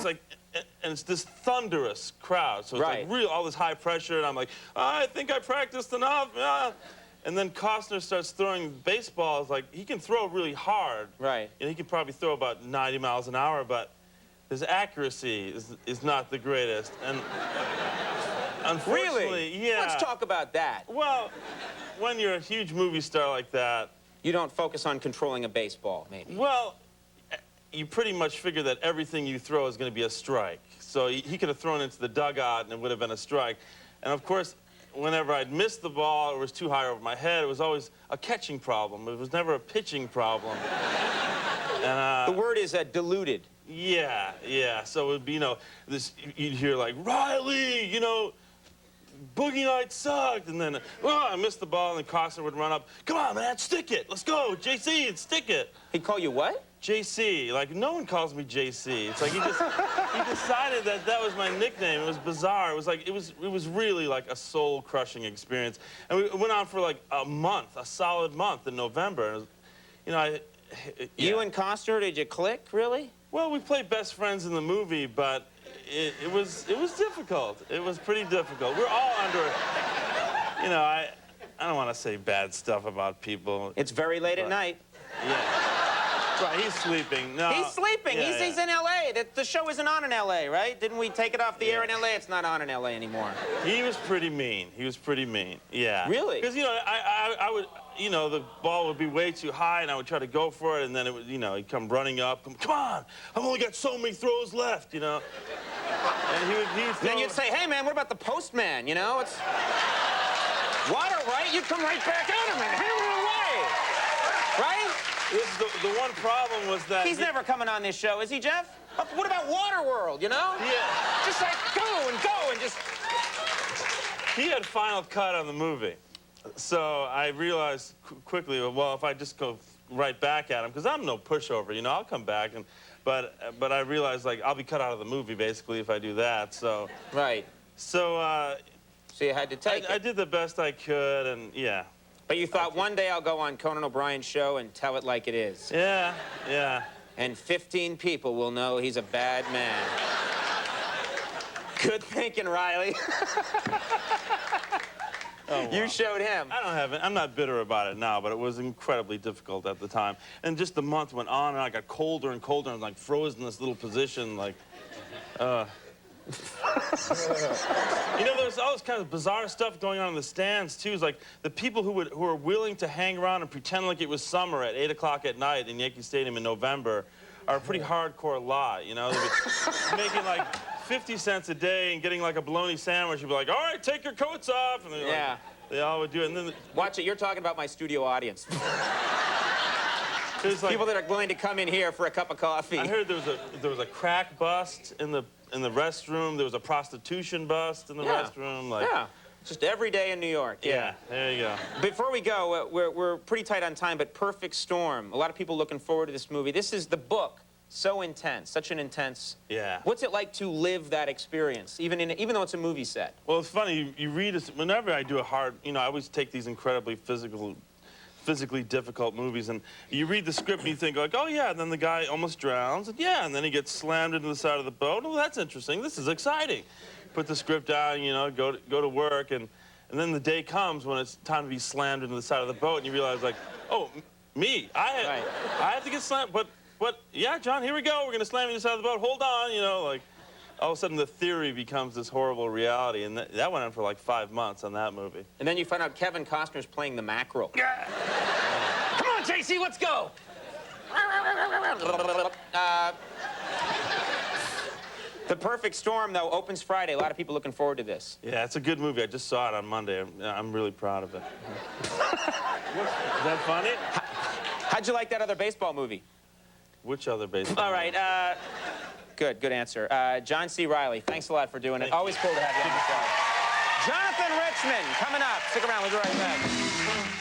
like, and it's this thunderous crowd. So it's like real, all this high pressure, and I'm like, oh, I think I practiced enough. And then Costner starts throwing baseballs. Like, he can throw really hard. Right. And he can probably throw about 90 miles an hour, but his accuracy is not the greatest. And unfortunately, really? yeah. Let's talk about that. Well, when you're a huge movie star like that, you don't focus on controlling a baseball, maybe. Well, you pretty much figure that everything you throw is going to be a strike. So he could have thrown into the dugout and it would have been a strike. And of course, whenever I'd missed the ball or was too high over my head, it was always a catching problem. It was never a pitching problem. And, the word is diluted. Yeah, yeah. So it would be, you know, you'd hear like, Reilly, you know, Boogie Night sucked. And then, oh, I missed the ball, and then Costner would run up. Come on, man, stick it. Let's go, JC, and stick it. He'd call you what? JC. Like, no one calls me JC. It's like he decided that that was my nickname. It was bizarre. It was like, it was really like a soul-crushing experience. And it went on for like a month, a solid month in November. And it was, you know, You and Costner, did you click, really? Well, we played best friends in the movie, but it was difficult. It was pretty difficult. We're all under, you know, I don't want to say bad stuff about people. It's very late at night. Yeah. Right, he's sleeping. No. He's sleeping. Yeah, he's in L.A. The show isn't on in L.A., right? Didn't we take it off the air in L.A.? It's not on in L.A. anymore. He was pretty mean. He was pretty mean. Yeah. Really? Because, you know, I would, you know, the ball would be way too high, and I would try to go for it, and then it would, you know, he'd come running up. Come on, I've only got so many throws left, you know. And he would throw... Then you'd say, hey, man, what about the postman, you know? It's water, right? You'd come right back at him and hammer it away, right? The one problem was that... He's never coming on this show, is he, Jeff? What about Waterworld, you know? Yeah. Just like go and just... He had final cut on the movie. So I realized quickly, well, if I just go right back at him, because I'm no pushover, you know, I'll come back. But I realized, like, I'll be cut out of the movie, basically, if I do that, so... Right. So, so you had to take it. I did the best I could, and yeah. But you thought, one day I'll go on Conan O'Brien's show and tell it like it is. Yeah, yeah. And 15 people will know he's a bad man. Good thinking, Reilly. Oh, wow. You showed him. I'm not bitter about it now, but it was incredibly difficult at the time. And just the month went on, and I got colder and colder, and I was like frozen in this little position, like, You know, there's all this kind of bizarre stuff going on in the stands, too. It's like the people who are willing to hang around and pretend like it was summer at 8 o'clock at night in Yankee Stadium in November are a pretty hardcore lot, you know? They're making like 50 cents a day and getting like a bologna sandwich. You'd be like, all right, take your coats off. And like, they all would do it. And then watch it. You're talking about my studio audience. Like, people that are willing to come in here for a cup of coffee. I heard there was a crack bust in the restroom. There was a prostitution bust in the restroom. Like, just every day in New York. Yeah, there you go. Before we go, we're pretty tight on time, but Perfect Storm. A lot of people looking forward to this movie. This is the book. So intense, such an intense. Yeah. What's it like to live that experience, even though it's a movie set? Well, it's funny. You read it whenever I do a hard. You know, I always take these incredibly physically difficult movies, and you read the script and you think like, oh yeah, and then the guy almost drowns, and yeah, and then he gets slammed into the side of the boat. Oh, that's interesting. This is exciting. Put the script down, you know, go to work, and then the day comes when it's time to be slammed into the side of the boat, and you realize like, oh, me, I have to get slammed, but yeah, John, here we go. We're gonna slam you into the side of the boat. Hold on, you know, like. All of a sudden, the theory becomes this horrible reality, and that went on for like 5 months on that movie. And then you find out Kevin Costner's playing the mackerel. Come on, JC, let's go! The Perfect Storm, though, opens Friday. A lot of people looking forward to this. Yeah, it's a good movie. I just saw it on Monday. I'm really proud of it. Is that funny? How'd you like that other baseball movie? Which other baseball All right, Good answer. John C. Reilly, thanks a lot for doing it. Always cool to have you on the show. Jonathan Richman, coming up. Stick around, we'll be right back.